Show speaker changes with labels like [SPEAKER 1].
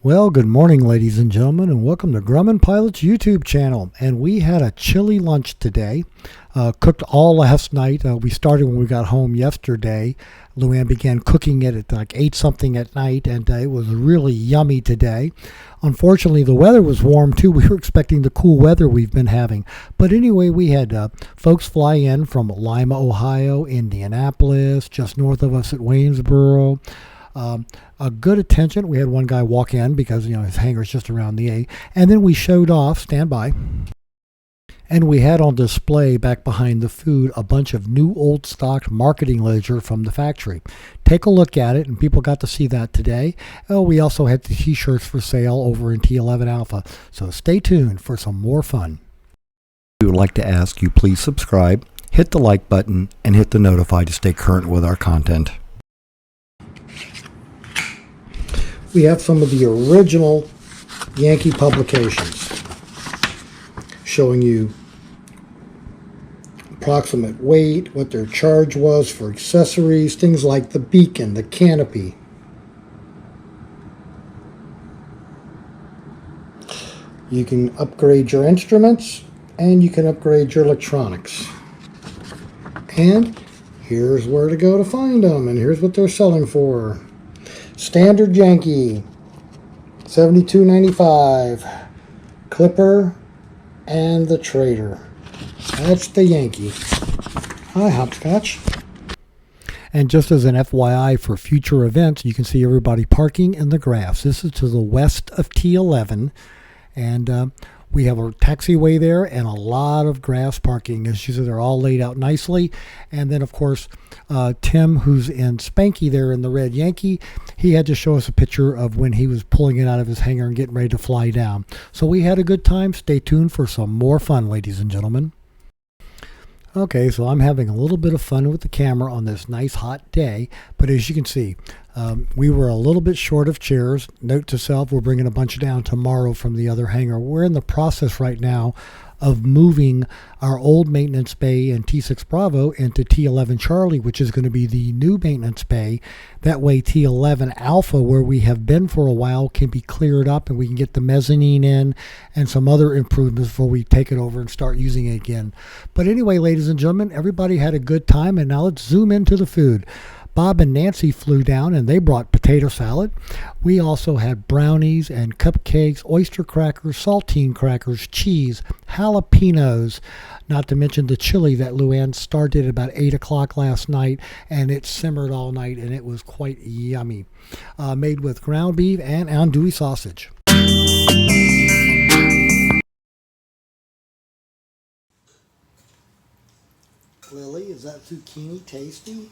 [SPEAKER 1] Well, good morning, ladies and gentlemen, and welcome to Grumman Pilots YouTube channel. And we had a chili lunch today, cooked all last night. We started when we got home yesterday. Luann began cooking it at like 8 something at night, and it was really yummy today. Unfortunately, the weather was warm too. We were expecting the cool weather we've been having. But anyway, we had folks fly in from Lima, Ohio, Indianapolis, just north of us at Waynesboro. A good attention. We had one guy walk in because his hangar's just around the A, and then we showed off. Stand by. And we had on display back behind the food a bunch of new old stock marketing literature from the factory. Take a look at it, and people got to see that today. Oh, we also had the t-shirts for sale over in T11 Alpha. So stay tuned for some more fun. We would like to ask you please subscribe, hit the like button, and hit the notify to stay current with our content. We have some of the original Yankee publications showing you approximate weight, what their charge was for accessories, things like the beacon, the canopy. You can upgrade your instruments and you can upgrade your electronics. And here's where to go to find them, and here's what they're selling for. Standard Yankee, $72.95. Clipper and the Trader. That's the Yankee. Hi, Hopscotch. And just as an FYI for future events, you can see everybody parking in the grass. This is to the west of T11, and we have a taxiway there and a lot of grass parking. As you see, they're all laid out nicely. And then, of course, Tim, who's in Spanky there in the red Yankee, he had to show us a picture of when he was pulling it out of his hangar and getting ready to fly down. So we had a good time. Stay tuned for some more fun, ladies and gentlemen. Okay, so I'm having a little bit of fun with the camera on this nice hot day, but as you can see, we were a little bit short of chairs. Note to self, we're bringing a bunch down tomorrow from the other hangar. We're in the process right now of moving our old maintenance bay in T6 Bravo into T11 Charlie, which is going to be the new maintenance bay. That way T11 Alpha, where we have been for a while, can be cleared up and we can get the mezzanine in and some other improvements before we take it over and start using it again. But anyway, ladies and gentlemen, everybody had a good time, and now let's zoom into the food. Bob and Nancy flew down and they brought potato salad. We also had brownies and cupcakes, oyster crackers, saltine crackers, cheese, jalapenos, not to mention the chili that Luann started about 8 o'clock last night, and it simmered all night and it was quite yummy. Made with ground beef and andouille sausage. Lily, is that zucchini tasty?